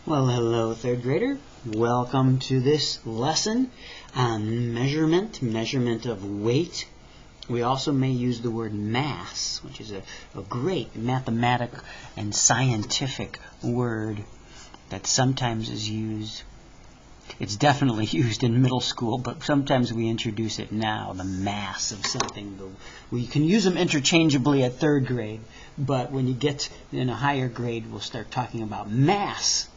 Well, hello, third grader. Welcome to this lesson on measurement of weight. We also may use the word mass, which is a great mathematical and scientific word that sometimes is used. It's definitely used in middle school, but sometimes we introduce it now, the mass of something. We can use them interchangeably at third grade, but when you get in a higher grade, we'll start talking about mass.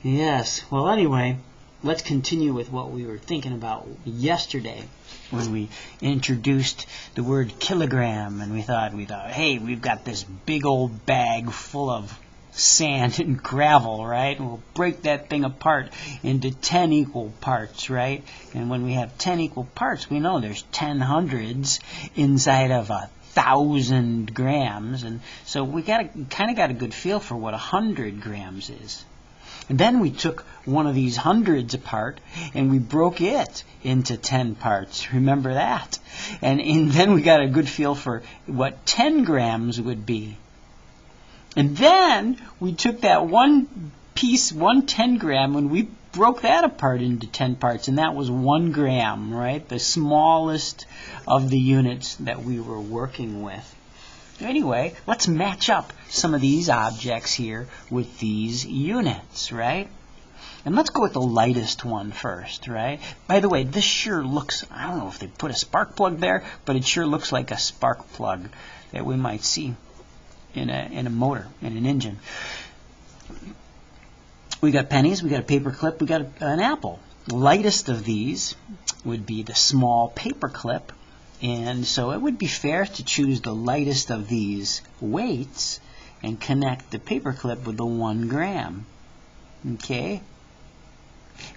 Yes, well anyway, let's continue with what we were thinking about yesterday when we introduced the word kilogram, and we thought, hey, we've got this big old bag full of sand and gravel, right? And we'll break that thing apart into 10 equal parts, right? And when we have 10 equal parts, we know there's 10 hundreds inside of 1,000 grams, and so we kind of got a good feel for what 100 grams is. And then we took one of these hundreds apart and we broke it into 10 parts. Remember that? And then we got a good feel for what 10 grams would be. And then we took that one piece, 10 gram, and we broke that apart into 10 parts, and that was 1 gram, right? The smallest of the units that we were working with. Anyway, let's match up some of these objects here with these units, right? And let's go with the lightest one first, right? By the way, this sure looks, I don't know if they put a spark plug there, but it sure looks like a spark plug that we might see in a motor, in an engine. We got pennies, we got a paper clip, we got an apple. The lightest of these would be the small paper clip. And so it would be fair to choose the lightest of these weights and connect the paperclip with the 1 gram. Okay?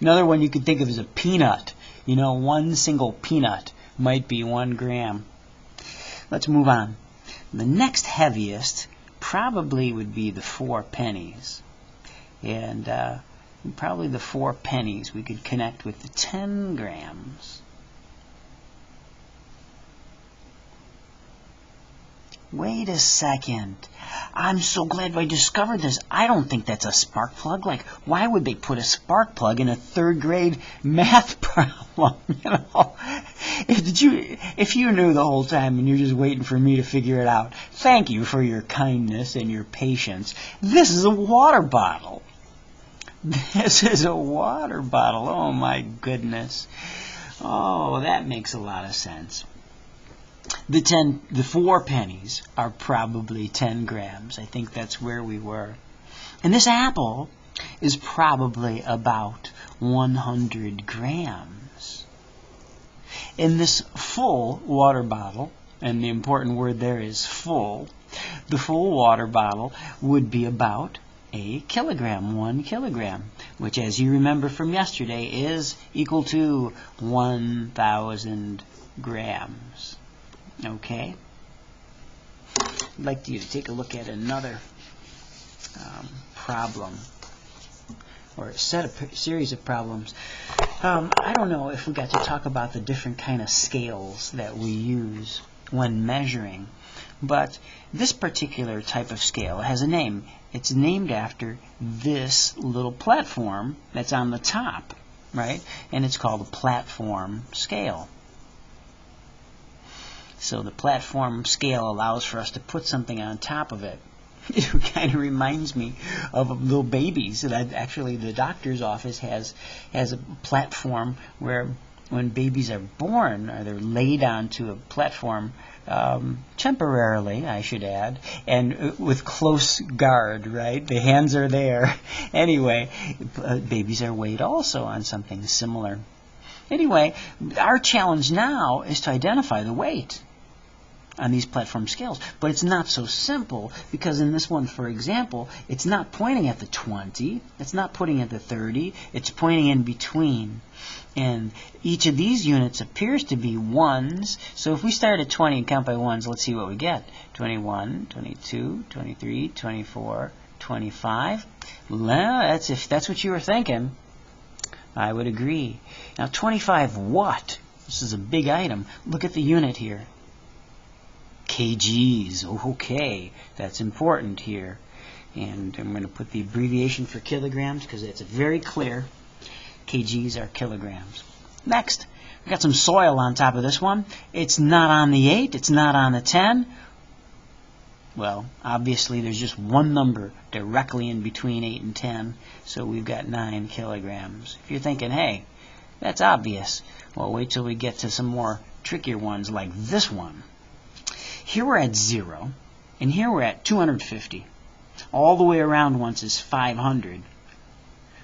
Another one you could think of as a peanut. You know, one single peanut might be 1 gram. Let's move on. The next heaviest probably would be the 4 pennies. And probably the 4 pennies we could connect with the 10 grams. Wait a second. I'm so glad I discovered this. I don't think that's a spark plug. Like, why would they put a spark plug in a third grade math problem? You know, if you knew the whole time and you're just waiting for me to figure it out, thank you for your kindness and your patience. This is a water bottle. This is a water bottle. Oh my goodness. Oh, that makes a lot of sense. The 4 pennies are probably 10 grams. I think that's where we were. And this apple is probably about 100 grams. In this full water bottle, and the important word there is full, the full water bottle would be about a kilogram, 1 kilogram, which, as you remember from yesterday, is equal to 1,000 grams. Okay? I'd like you to take a look at another problem, or a series of problems. I don't know if we got to talk about the different kind of scales that we use when measuring, but this particular type of scale has a name. It's named after this little platform that's on the top, right? And it's called a platform scale. So the platform scale allows for us to put something on top of it. It kind of reminds me of little babies. Actually, the doctor's office has a platform where when babies are born, or they're laid onto a platform temporarily, I should add, and with close guard, right? The hands are there. Anyway, babies are weighed also on something similar. Anyway, our challenge now is to identify the weight on these platform scales. But it's not so simple, because in this one, for example, it's not pointing at the 20, it's not pointing at the 30, it's pointing in between. And each of these units appears to be ones. So if we start at 20 and count by ones, let's see what we get. 21, 22, 23, 24, 25. Well, if that's what you were thinking, I would agree. Now 25 what? This is a big item. Look at the unit here. kgs. Okay, that's important here. And I'm going to put the abbreviation for kilograms because it's very clear. kgs are kilograms. Next, we got some soil on top of this one. It's not on the 8. It's not on the 10. Well, obviously there's just one number directly in between 8 and 10, so we've got 9 kilograms. If you're thinking, hey, that's obvious, well, wait till we get to some more trickier ones like this one. Here we're at 0, and here we're at 250. All the way around once is 500.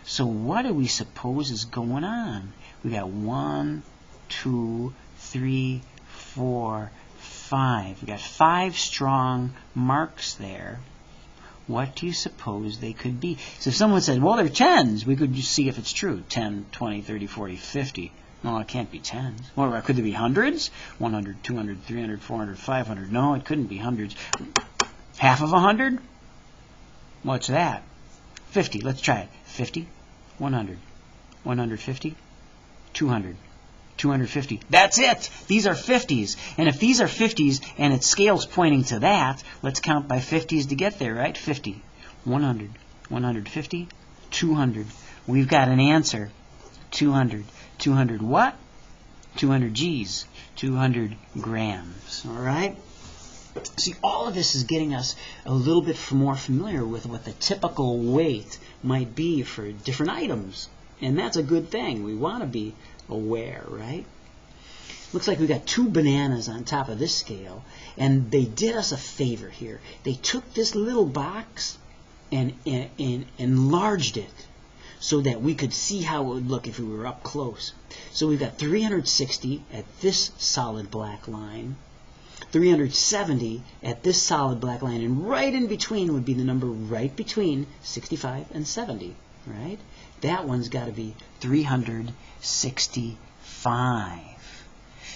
So what do we suppose is going on? We got 1, 2, 3, 4, 5. We got 5 strong marks there. What do you suppose they could be? So if someone said, well, they're 10s, we could just see if it's true. 10, 20, 30, 40, 50. No, it can't be 10s. Well, could there be hundreds? 100, 200, 300, 400, 500. No, it couldn't be hundreds. Half of 100? What's that? 50. Let's try it. 50, 100, 150, 200. 250. That's it. These are 50s. And if these are 50s and its scale's pointing to that, let's count by 50s to get there, right? 50, 100, 150, 200. We've got an answer. 200. 200 what? 200 G's. 200 grams. All right? See, all of this is getting us a little bit more familiar with what the typical weight might be for different items. And that's a good thing. We want to be aware, right? Looks like we got 2 bananas on top of this scale, and they did us a favor here. They took this little box and enlarged it so that we could see how it would look if we were up close. So we've got 360 at this solid black line, 370 at this solid black line, and right in between would be the number right between 65 and 70, right? That one's got to be 365.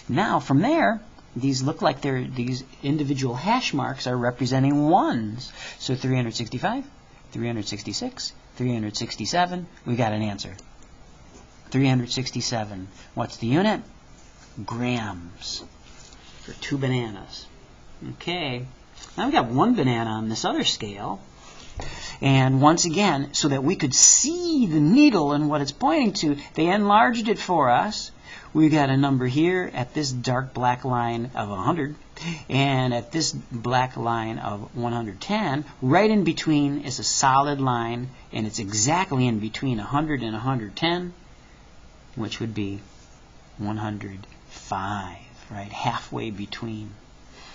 Now, from there, these look like these individual hash marks are representing ones. So 365, 366, 367, we got an answer. 367. What's the unit? Grams for 2 bananas. Okay. Now we got 1 banana on this other scale. And once again, so that we could see the needle and what it's pointing to, they enlarged it for us. We got a number here at this dark black line of 100, and at this black line of 110. Right in between is a solid line, and it's exactly in between 100 and 110, which would be 105, right? Halfway between.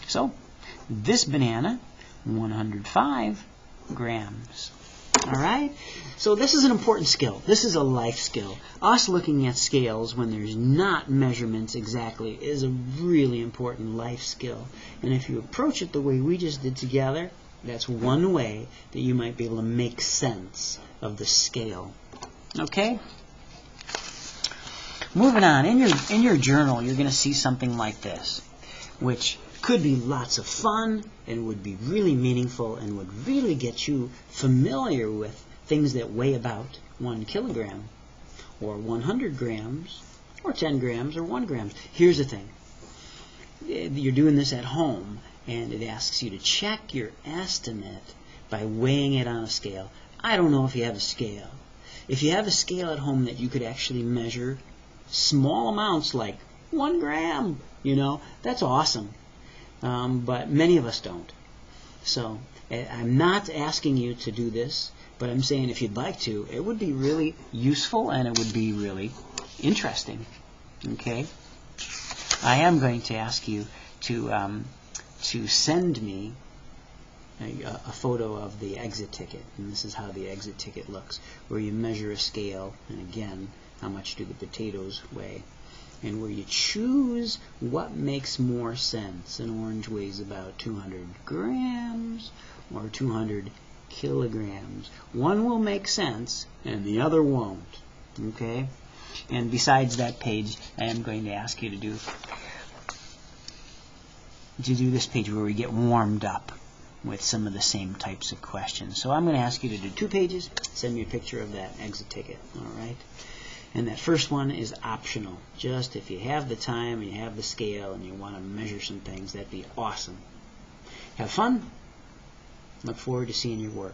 So this banana, 105 grams. All right? So this is an important skill. This is a life skill. Us looking at scales when there's not measurements exactly is a really important life skill. And if you approach it the way we just did together, that's one way that you might be able to make sense of the scale. Okay? Moving on. In your journal, you're going to see something like this, which could be lots of fun and would be really meaningful and would really get you familiar with things that weigh about 1 kilogram or 100 grams or 10 grams or 1 gram. Here's the thing. You're doing this at home and it asks you to check your estimate by weighing it on a scale. I don't know if you have a scale. If you have a scale at home that you could actually measure small amounts like 1 gram, that's awesome. But many of us don't. So I'm not asking you to do this, but I'm saying if you'd like to, it would be really useful and it would be really interesting. Okay? I am going to ask you to send me a photo of the exit ticket, and this is how the exit ticket looks, where you measure a scale, and again, how much do the potatoes weigh? And where you choose what makes more sense. An orange weighs about 200 grams or 200 kilograms. One will make sense and the other won't. Okay? And besides that page, I am going to ask you to do this page where we get warmed up with some of the same types of questions. So I'm going to ask you to do 2 pages. Send me a picture of that exit ticket. All right? And that first one is optional. Just if you have the time and you have the scale and you want to measure some things, that'd be awesome. Have fun. Look forward to seeing your work.